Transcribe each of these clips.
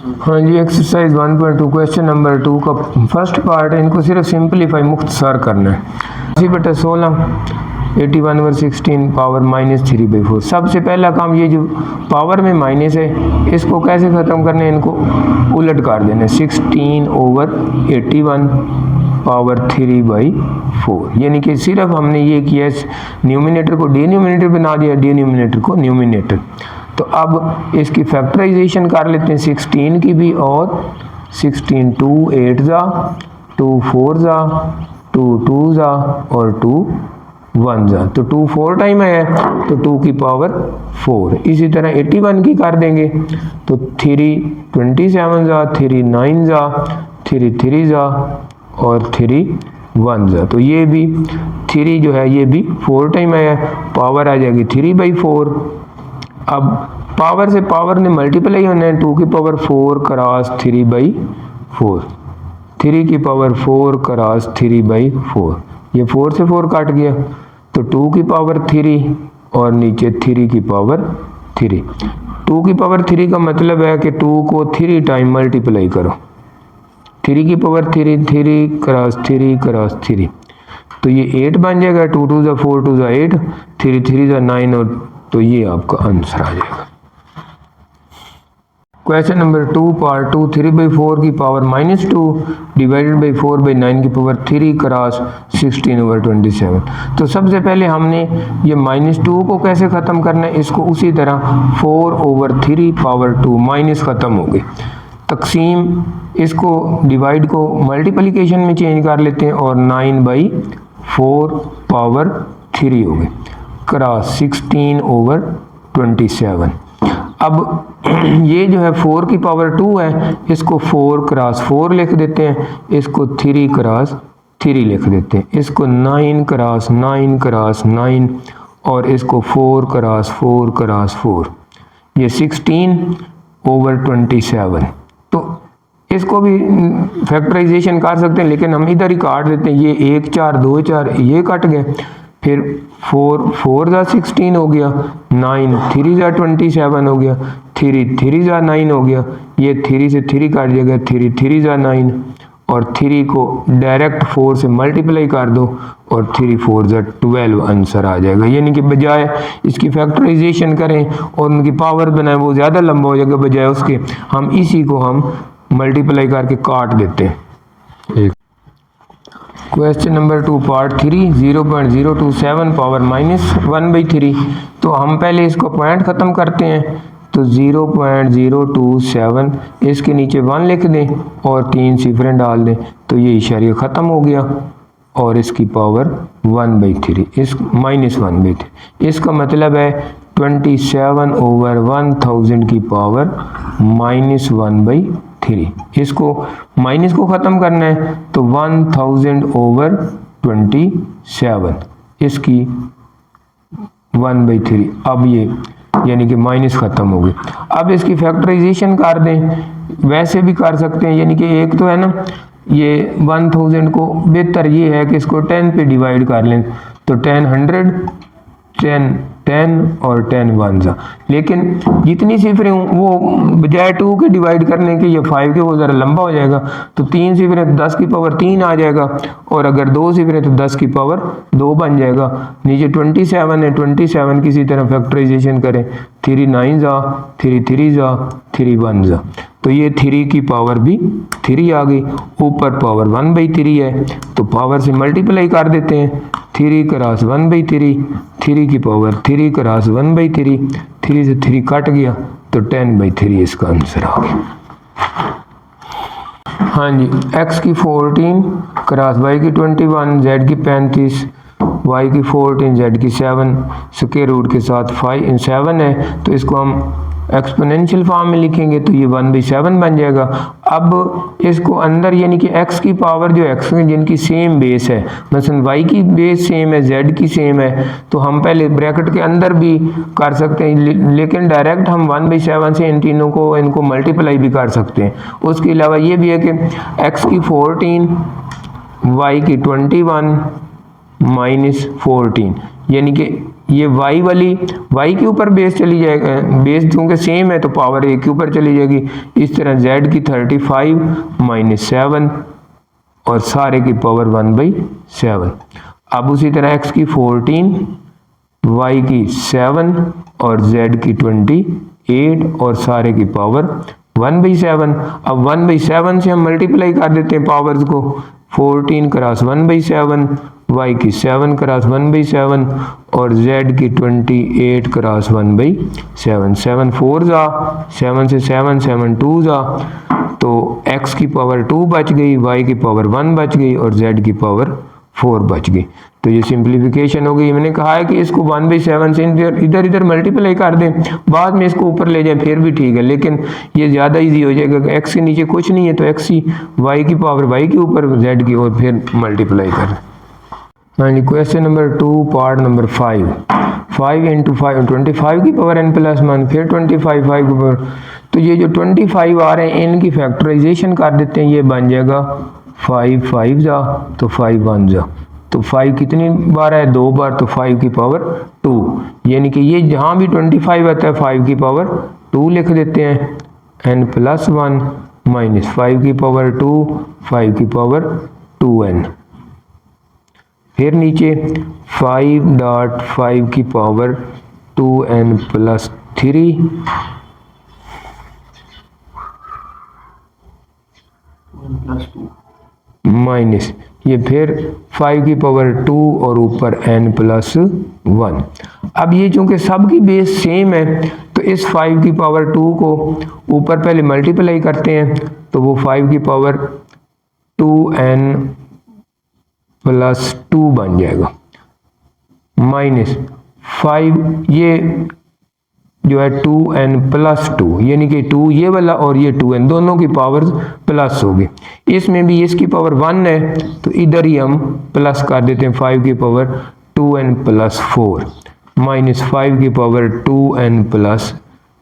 हाँ जी, exercise 1.2 question number 2 का first part है, इनको सिर्फ सिंपलीफाई मुख्तसार करना है। 80/16 81/16 पावर -3/4। सबसे पहला काम ये जो पावर में माइनस है इसको कैसे ख़त्म करना है, इनको उलट कर देना है। 16/81 पावर 3/4, यानी कि सिर्फ हमने ये किया न्यूमिनेटर को डिनोमिनेटर बना दिया, डिनोमिनेटर को न्यूमिनेटर। तो अब इसकी फैक्टराइजेशन कर लेते हैं 16 की भी, और 16 2 8 जा 2 4 जा 2 2 जा और 2 1 जा, तो 2 4 टाइम है तो 2 की पावर 4। इसी तरह 81 की कर देंगे तो 3 27 जा 3 9 जा 3 3 जा और 3 1 जा, तो ये भी 3 जो है ये भी 4 टाइम है, पावर आ जाएगी 3/4। अब पावर से पावर ने मल्टीप्लाई होना है, 2 की पावर 4 क्रॉस 3/4, 3 की पावर 4 क्रॉस 3/4, ये 4 से 4 काट गया तो 2 की पावर 3 और नीचे 3 की पावर 3। 2 की पावर 3 का मतलब है कि 2 को 3 टाइम मल्टीप्लाई करो, 3 की पावर 3 3 क्रॉस 3 क्रॉस 3, तो ये 8 बन जाएगा। 2 2 जा 4 2 जा 8 3 3 जा 9, और तो ये आपका आंसर आ जाएगा। क्वेश्चन नंबर 2 पार्ट 2 3/4 की पावर -2 डिवाइडेड बाई 4/9 की पावर 3 क्रॉस 16/27। तो सबसे पहले हमने ये -2 को कैसे ख़त्म करना है, इसको उसी तरह 4/3 पावर 2 माइनस ख़त्म हो गई, तकसीम इसको डिवाइड को मल्टीप्लिकेशन में चेंज कर लेते हैं और 9/4 पावर 3 हो गई क्रॉस 16/27। अब ये जो है 4 की पावर 2 है, इसको 4 क्रॉस 4 लिख देते हैं, इसको 3 क्रॉस 3 लिख देते हैं, इसको 9 क्रॉस 9 क्रॉस 9 और इसको 4 क्रॉस 4 क्रॉस 4, ये 16/27। तो इसको भी फैक्टराइजेशन कर सकते हैं, लेकिन हम इधर ही काट देते हैं, ये 1 4 2 4 ये कट गए, फिर 4 4 जा 16 हो गया, 9 3 जा 27 हो गया, 3 3 जा 9 हो गया, ये 3 से 3 काट जाएगा, 3 3 जा 9 और 3 को डायरेक्ट 4 से मल्टीप्लाई कर दो और 3 4 जा 12 आंसर आ जाएगा। यानी कि बजाय इसकी फैक्टराइजेशन करें और उनकी पावर बनाएं वो ज़्यादा लंबा हो जाएगा, बजाय उसके हम इसी को हम मल्टीप्लाई करके काट देते हैं। Question number 2 part 3 0.027 power -1/3। तो हम पहले इसको पॉइंट ख़त्म करते हैं, तो 0.027 इसके नीचे 1 लिख दें और 3 सिफरें डाल दें, तो ये इशारिया ख़त्म हो गया और इसकी पावर 1/3 इस -1/3, इसका मतलब है 27/1000 की पावर -1/3। इसको माइनस को ख़त्म करना है तो 1000/27 इसकी 1/3। अब ये यानी कि माइनस ख़त्म हो गई। अब इसकी फैक्टराइजेशन कर दें, वैसे भी कर सकते हैं, यानी कि एक तो है ना ये 1000 को बेहतर ये है कि इसको 10 पे डिवाइड कर लें, तो 10 100 10 10 और 10 1 जा, लेकिन जितनी सिफरें वो बजाय 2 के डिवाइड करने के ये 5 के वो ज़रा लंबा हो जाएगा, तो 3 सिफरें 10 की पावर 3 आ जाएगा, और अगर 2 सिफरें तो 10 की पावर 2 बन जाएगा। नीचे 27 है, 27 किसी तरह फैक्टराइजेशन करें, 3 9 जा 3 3 जा 3 1 जा, तो ये 3 की पावर भी 3 आ गई, ऊपर पावर 1/3 है, तो पावर से मल्टीप्लाई कर देते हैं, 3 क्रॉस 1/3, 3 की पावर 3 क्रॉस 1/3, 3 से 3 कट गया तो 10/3 इसका आंसर आ गया। हाँ जी, x की 14 क्रॉस y की 21, z की 35, y की 14, z की 7, स्क्वायर रूट के साथ 5 7 है, तो इसको हम एक्सपोनेंशियल फॉर्म में लिखेंगे तो ये 1/7 बन जाएगा। अब इसको अंदर यानी कि x की पावर जो x जिनकी सेम बेस है, मसलन y की बेस सेम है, z की सेम है, तो हम पहले ब्रैकेट के अंदर भी कर सकते हैं, लेकिन डायरेक्ट हम 1/7 से इन तीनों को इनको मल्टीप्लाई भी कर सकते हैं। उसके अलावा ये भी है कि x की 14 y की 21 -14, यानी कि ये y वाली y के ऊपर बेस चली जाएगा, बेस क्योंकि सेम है तो पावर a के ऊपर चली जाएगी। इस तरह z की 35 माइनस 7 और सारे की पावर 1/7। अब उसी तरह x की 14, y की 7 और z की 28 और सारे की पावर 1/7। अब 1/7 से हम मल्टीप्लाई कर देते हैं पावर्स को, 14 क्रॉस 1/7, y की 7 क्रॉस 1/7 और z की 28 क्रॉस 1/7। 7 4 जा, 7 से 7 7 2 जा, तो x की पावर 2 बच गई, y की पावर 1 बच गई और z की पावर 4 बच गई। तो ये सिंप्लीफिकेशन हो गई। मैंने कहा है कि इसको 1/7 से इधर इधर मल्टीप्लाई कर दें, बाद में इसको ऊपर ले जाएं फिर भी ठीक है, लेकिन ये ज़्यादा इजी हो जाएगा। x के नीचे कुछ नहीं है तो x ही y की पावर y के ऊपर z की और फिर मल्टीप्लाई कर। हाँ जी, question number 2 part number 5। 5 into 5 25 की पावर n प्लस 1, फिर 25 5 की पावर, तो ये जो 25 आ रहे हैं इनकी फैक्टराइजेशन कर देते हैं। ये बन जाएगा 5 5 जा तो 5 1 जा, तो 5 कितनी बार है, 2 बार, तो 5 की पावर 2, यानी कि ये जहाँ भी 25 आता है 5 की पावर 2 लिख देते हैं, n प्लस 1 माइनस 5 की पावर 2 5 की पावर 2n। फिर नीचे 5.5 की पावर 2n प्लस 3 माइनस ये फिर 5 की पावर 2 और ऊपर n प्लस 1। अब ये चूंकि सब की बेस सेम है तो इस 5 की पावर 2 को ऊपर पहले मल्टीप्लाई करते हैं, तो वो 5 की पावर 2n प्लस 2 बन जाएगा, माइनस 5 ये जो है 2n प्लस 2, यानी कि 2 ये वाला और ये 2n दोनों की पावर प्लस होगी। इसमें भी इसकी पावर 1 है तो इधर ही हम प्लस कर देते हैं, 5 की पावर 2n प्लस 4 माइनस 5 की पावर 2n प्लस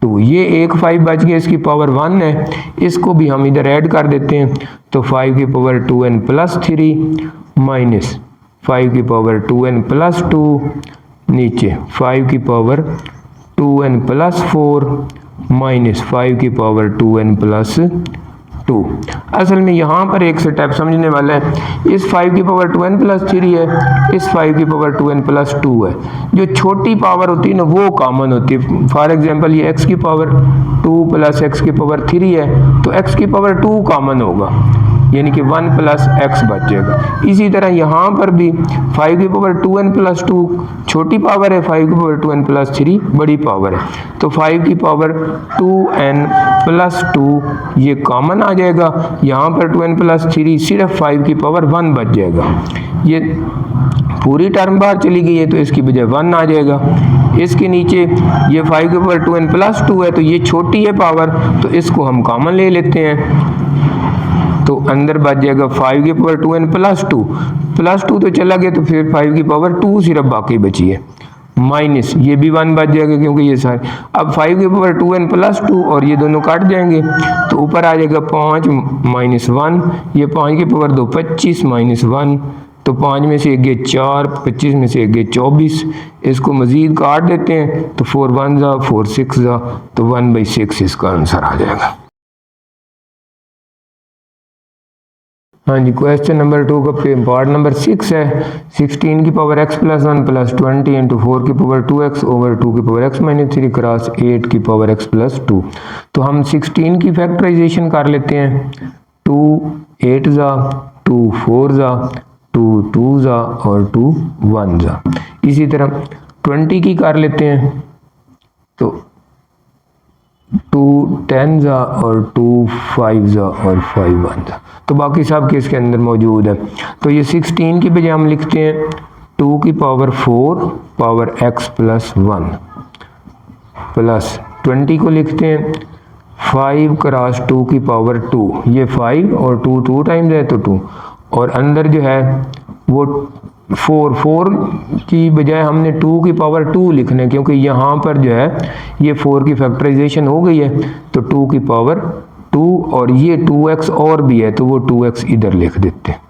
2। ये एक 5 बच गया, इसकी पावर 1 है, इसको भी हम इधर ऐड कर देते हैं, तो 5 की पावर 2n प्लस 3 माइनस 5 की पावर 2n प्लस 2, नीचे 5 की पावर 2n प्लस 4 माइनस 5 की पावर 2n प्लस 2। असल में यहाँ पर एक स्टेप समझने वाला है। इस 5 की पावर 2n प्लस 3 है, इस 5 की पावर 2n प्लस 2 है। जो छोटी पावर होती है ना वो कॉमन होती है। फॉर एग्जांपल ये x की पावर 2 प्लस x की पावर 3 है तो x की पावर 2 कॉमन होगा, यानी कि 1 प्लस x बच जाएगा। इसी तरह यहाँ पर भी 5 की पावर 2n प्लस 2 छोटी पावर है, 5 की पावर 2n प्लस 3 बड़ी पावर है, तो 5 की पावर 2n प्लस 2 ये कॉमन आ जाएगा। यहाँ पर 2n प्लस 3 सिर्फ 5 की पावर 1 बच जाएगा। ये पूरी टर्म बाहर चली गई है तो इसकी बजाय 1 आ जाएगा। इसके नीचे ये 5 की पावर 2n प्लस 2 है तो ये छोटी है पावर, तो इसको हम कॉमन ले लेते हैं, तो अंदर बच जाएगा 5 की पावर 2n प्लस 2 तो चला गया, तो फिर 5 की पावर 2 सिर्फ बाकी बची है, माइनस ये भी 1 बच जाएगा क्योंकि ये सारे। अब 5 की पावर 2n प्लस 2 और ये दोनों काट जाएंगे तो ऊपर आ जाएगा 5 माइनस 1, ये 5 की पावर 2 25 माइनस 1, तो 5 में से एक गए 4, 25 में से एक गए 24, इसको मजीद काट देते हैं तो 4 1 जा 4 6 जा, तो 1/6 इसका आंसर आ जाएगा। हाँ जी, क्वेश्चन नंबर 2 का पार्ट नंबर 6 है। 16 की power x plus 1 plus 20 into 4 की पावर 2x ओवर 2 की पावर x माइनस 3 क्रॉस 8 की पावर x प्लस 2। तो हम 16 की फैक्टराइजेशन कर लेते हैं। 2 8 जा, 2 4 जा, 2 2 जा और 2 1 जा। इसी तरह 20 की कर लेते हैं, तो 2 10 जा और 2 5 जा और 5 1 जा, तो बाकी सब के इसके अंदर मौजूद है। तो ये 16 की बजाय हम लिखते हैं 2 की power 4 power x plus 1 plus 20 को लिखते हैं 5 क्रॉस 2 की पावर 2, ये 5 और 2 2 टाइम्स है तो 2, और अंदर जो है वो 4 की बजाय हमने 2 की पावर 2 लिखना है क्योंकि यहाँ पर जो है ये 4 की फैक्टराइजेशन हो गई है, तो 2 की पावर 2 और ये 2x और भी है तो वो 2x इधर लिख देते हैं।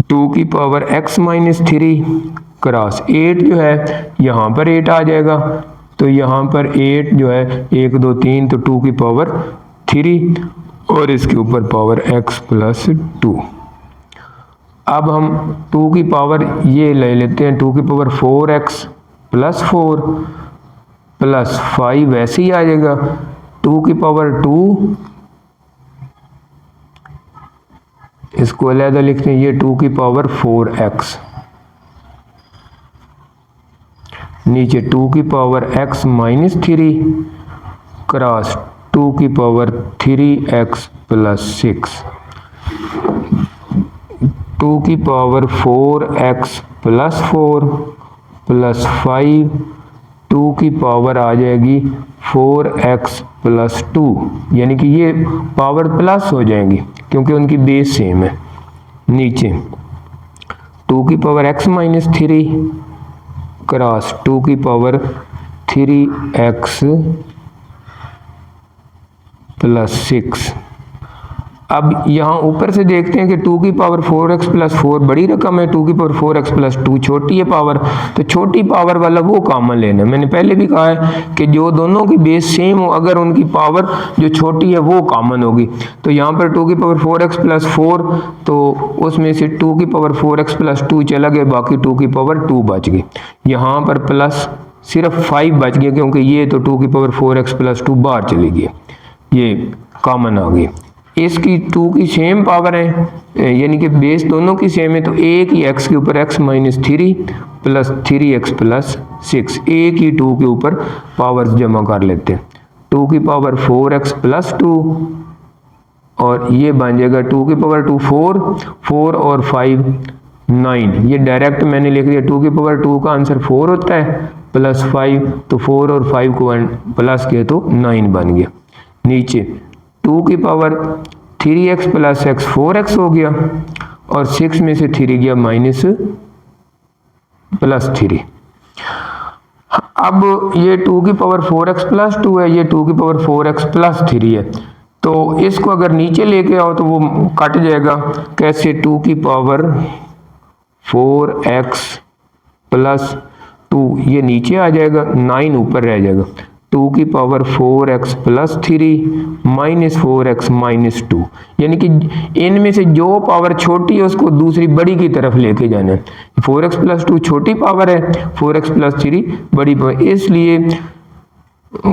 2 की पावर x माइनस 3 क्रॉस 8 जो है यहाँ पर 8 आ जाएगा, तो यहाँ पर 8 जो है 1 2 3 तो 2 की पावर 3 और इसके ऊपर पावर x प्लस 2। अब हम 2 की पावर ये ले लेते हैं, 2 की पावर 4x प्लस 4 प्लस 5 ऐसे ही आ जाएगा, 2 की पावर 2 इसको अलग लिखते हैं, ये 2 की पावर 4x, नीचे 2 की पावर x माइनस 3 क्रॉस 2 की पावर 3x प्लस 6, 2 की पावर 4x प्लस 4 प्लस 5, 2 की पावर आ जाएगी 4x प्लस 2, यानी कि ये पावर प्लस हो जाएंगी क्योंकि उनकी बेस सेम है। नीचे 2 की पावर x माइनस 3 क्रॉस 2 की पावर 3x प्लस 6। अब यहाँ ऊपर से देखते हैं कि 2 की पावर 4x प्लस 4 बड़ी रकम है, 2 की पावर 4x प्लस 2 छोटी है पावर, तो छोटी पावर वाला वो कॉमन लेना है। मैंने पहले भी कहा है कि जो दोनों की बेस सेम हो, अगर उनकी पावर जो छोटी है वो कॉमन होगी, तो यहाँ पर 2 की पावर 4x प्लस 4, तो उसमें से 2 की पावर 4x प्लस 2 चला गया, बाकी 2 की पावर 2 बच गई। यहाँ पर प्लस सिर्फ 5 बच गया क्योंकि ये तो 2 की पावर 4x प्लस 2 बाहर चली गई, ये कॉमन आ गई। इसकी 2 की सेम पावर है, यानी कि बेस दोनों की सेम है, तो एक ही x के ऊपर x minus 3 plus 3x plus 6, एक ही 2 के ऊपर पावर्स जमा कर लेते हैं। 2 की पावर 4x प्लस 2 और ये बन जाएगा 2 की पावर 2 4 और 5 9, ये डायरेक्ट मैंने लिख दिया। 2 की पावर 2 का आंसर 4 होता है प्लस 5, तो 4 और 5 को प्लस किया तो 9 बन गया। नीचे 2 की power 3x plus x 4x हो गया और 6 में से 3 गया माइनस प्लस 3। अब ये 2 की पावर 4x प्लस 2 है, ये 2 की पावर 4x प्लस 3 है, तो इसको अगर नीचे लेके आओ तो वो कट जाएगा। कैसे? 2 की पावर 4x प्लस 2 ये नीचे आ जाएगा, 9 ऊपर रह जाएगा। 2 की power 4x plus 3 minus 4x minus 2, यानी कि इनमें से जो पावर छोटी है उसको दूसरी बड़ी की तरफ लेके जाना है। 4x प्लस 2 छोटी पावर है, 4x प्लस 3 बड़ी पावर, इसलिए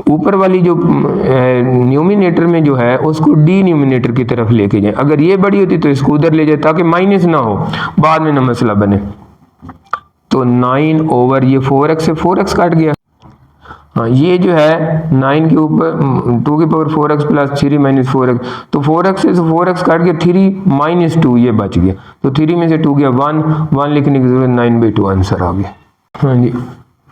ऊपर वाली जो न्यूमिनेटर में जो है उसको डिन्यूमिनेटर की तरफ लेके जाए। अगर ये बड़ी होती तो इसको उधर ले जाए ताकि माइनस ना हो, बाद में ना मसला बने। तो 9 ओवर ये 4x से 4x काट गया। हाँ, ये जो है 9 के ऊपर 2 की power 4x plus 3 minus 4x, तो 4x से 4x काट के 3 माइनस 2 ये बच गया, तो 3 में से 2 गया 1 लिखने की जरूरत, 9/2 आंसर आ गया। हाँ जी,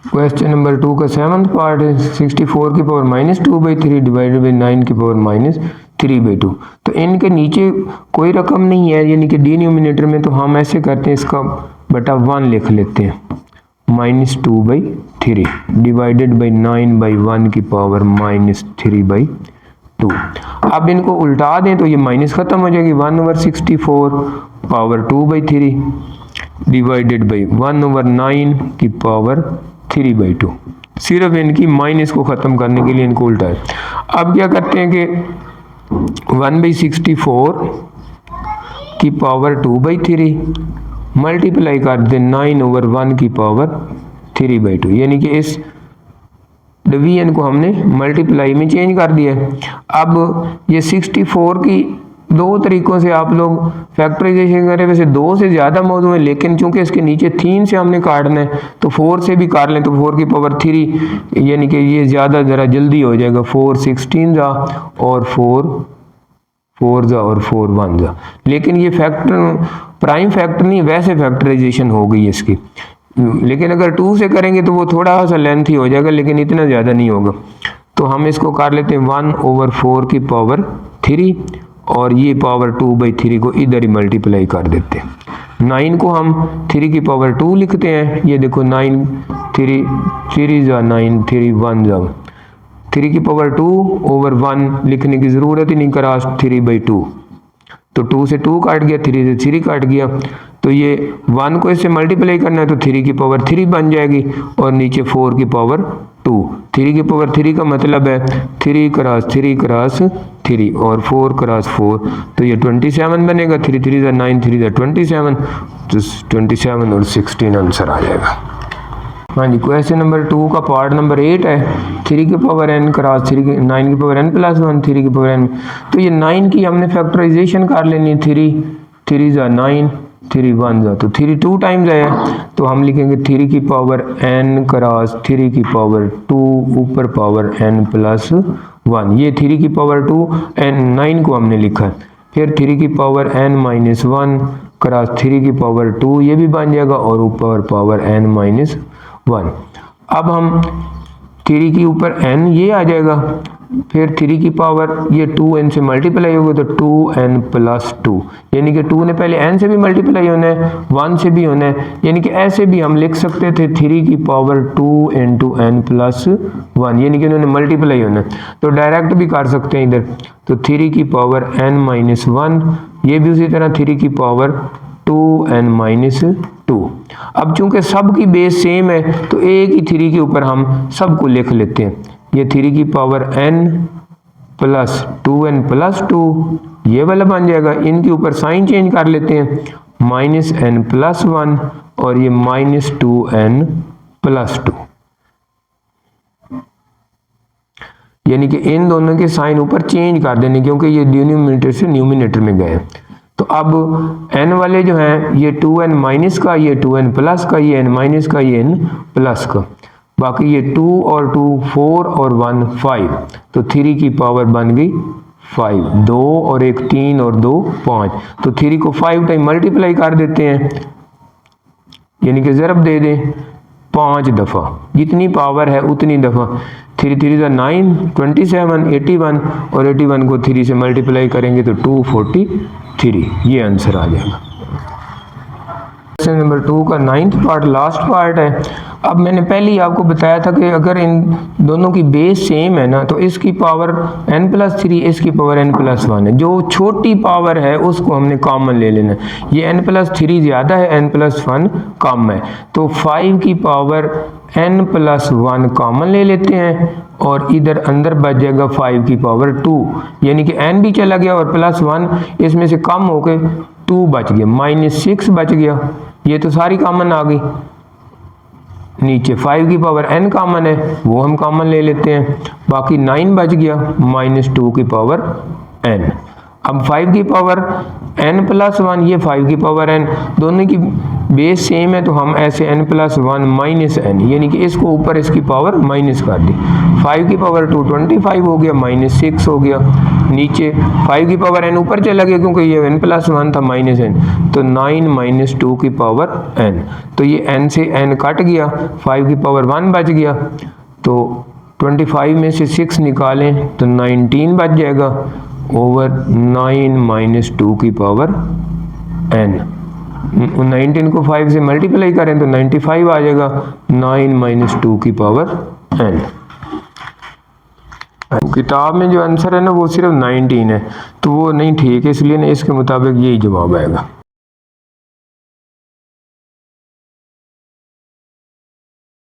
क्वेश्चन नंबर 2 का 7th पार्ट है 64 की पावर -2/3 डिवाइडेड बाई 9 की पावर -3/2। तो इनके नीचे कोई रकम नहीं है, यानी कि डिनोमिनेटर में, तो हम ऐसे करते हैं इसका बटा 1 लिख लेते हैं, -2/3 डिवाइडेड बाई 9/1 की पावर -3/2। अब इनको उल्टा दें तो ये माइनस खत्म हो जाएगी, 1/64 पावर 2/3 डिवाइडेड बाई 1/9 की पावर 3/2। सिर्फ इनकी माइनस को ख़त्म करने के लिए इनको उल्टा है। अब क्या करते हैं कि 1/64 की पावर 2/3 मल्टीप्लाई कर दें 9/1 की पावर 3/2, यानी कि इस डिवीजन को हमने मल्टीप्लाई में चेंज कर दिया है। अब ये 64 की दो तरीक़ों से आप लोग फैक्टराइजेशन करें, वैसे 2 से ज़्यादा मौजूद है, लेकिन चूंकि इसके नीचे 3 से हमने काटना है तो 4 से भी काट लें, तो 4 की पावर 3, यानी कि ये ज़्यादा ज़रा जल्दी हो जाएगा, 4 16 जा और 4 4 जा और 4 1 जा। लेकिन ये फैक्टर प्राइम फैक्टर नहीं, वैसे फैक्टराइजेशन हो गई है इसकी। लेकिन अगर 2 से करेंगे तो वो थोड़ा सा लेंथी हो जाएगा, लेकिन इतना ज़्यादा नहीं होगा। तो हम इसको कर लेते हैं 1/4 की पावर 3 और ये पावर 2/3 को इधर ही मल्टीप्लाई कर देते हैं। 9 को हम 3 की पावर 2 लिखते हैं, ये देखो 9 3 जा 9 3 1 जा, 3 की पावर 2/1 लिखने की ज़रूरत ही नहीं, क्रॉस 3/2, तो 2 से 2 काट गया, 3 से 3 काट गया, तो ये 1 को इससे मल्टीप्लाई करना है तो 3 की पावर 3 बन जाएगी और नीचे 4 की पावर 2। 3 की पावर 3 का मतलब है 3 क्रॉस 3 क्रॉस 3 और 4 क्रॉस 4, तो ये 27 बनेगा। 3 3 ज़ा 9, 3 ज़ा 27, तो 27 और 16 आंसर आ जाएगा। हाँ जी, क्वेश्चन नंबर 2 का पार्ट नंबर 8 है। 3 की पावर n क्रॉस 9 की पावर n प्लस 1, 3 की पावर n, तो ये 9 की हमने फैक्टराइजेशन कर लेनी है। 3 ज़ा 9, 3 1 ज़ा, तो 3 2 टाइम्स है, तो हम लिखेंगे 3 की पावर n क्रॉस 3 की पावर 2 ऊपर पावर n प्लस 1। ये 3 की पावर 2 n 9 को हमने लिखा। फिर 3 की पावर n माइनस 1 क्रॉस 3 की पावर 2, ये भी बन जाएगा और ऊपर पावर n माइनस 1। अब हम 3 की ऊपर n ये आ जाएगा, फिर 3 की पावर ये 2n से मल्टीप्लाई होगा तो 2n प्लस 2, यानी कि 2 ने पहले n से भी मल्टीप्लाई होना है, 1 से भी होना है, यानी कि ऐसे भी हम लिख सकते थे 3 की पावर 2 इंटू n प्लस 1, यानी कि उन्होंने मल्टीप्लाई होना है, तो डायरेक्ट भी कर सकते हैं इधर। तो 3 की पावर n माइनस 1, ये भी उसी तरह 3 की पावर 2n माइनस 2। अब चूंकि सब की बेस सेम है तो एक ही 3 के ऊपर हम सबको लिख लेते हैं। ये 3 की power n plus 2n plus 2 ये वाला बन जाएगा। इनके ऊपर साइन चेंज कर लेते हैं, माइनस n प्लस 1 और ये माइनस 2n प्लस 2, यानी कि इन दोनों के साइन ऊपर चेंज कर देने क्योंकि ये डिनोमिनेटर से न्यूमिनेटर में गए। तो अब n वाले जो हैं ये 2n माइनस का, ये 2n प्लस का, ये n माइनस का, ये n प्लस का, बाकी ये 2 और 2 4 और 1 5, तो 3 की पावर बन गई 5, 2 और 1 3 और 2 5, तो 3 को 5 टाइम मल्टीप्लाई कर देते हैं, यानी कि ज़रब दे दें 5 दफ़ा, जितनी पावर है उतनी दफ़ा। 3 3 ज़ा 9, 27, 81 और 81 को 3 से मल्टीप्लाई करेंगे तो 243, ये आंसर आ जाएगा। क्वेश्चन नंबर 2 का 9th पार्ट लास्ट पार्ट है। अब मैंने पहले ही आपको बताया था कि अगर इन दोनों की बेस सेम है ना तो इसकी पावर n प्लस 3, इसकी पावर n प्लस 1 है। जो छोटी पावर है उसको हमने कॉमन ले लेना। ये n प्लस 3 ज़्यादा है, n प्लस 1 कम है, तो 5 की पावर n प्लस 1 कॉमन ले लेते हैं और इधर अंदर बच जाएगा 5 की पावर 2, यानी कि n भी चला गया और प्लस 1 इसमें से कम होके 2 बच गया, माइनस 6 बच गया, ये तो सारी कॉमन आ गई। नीचे 5 की पावर n कॉमन है, वो हम कॉमन ले लेते हैं, बाकी 9 बच गया, माइनस 2 की पावर n। अब 5 की पावर n प्लस 1, ये 5 की पावर n, दोनों की बेस सेम है तो हम ऐसे n प्लस 1 माइनस n, यानी कि इसको ऊपर इसकी पावर माइनस कर दी। 5 की पावर 2 25 हो गया, माइनस 6 हो गया, नीचे 5 की पावर n ऊपर चला गया क्योंकि ये n प्लस 1 था, माइनस n, तो 9 माइनस 2 की पावर n, तो ये n से n कट गया, 5 की पावर 1 बच गया, तो 25 में से 6 निकालें तो 19 बच जाएगा ओवर 9 माइनस 2 की पावर n। 19 को 5 से मल्टीप्लाई करें तो 95 आ जाएगा, 9 माइनस 2 की पावर n। किताब में जो आंसर है ना वो सिर्फ 19 है, तो वो नहीं ठीक है, इसलिए ना इसके मुताबिक यही जवाब आएगा।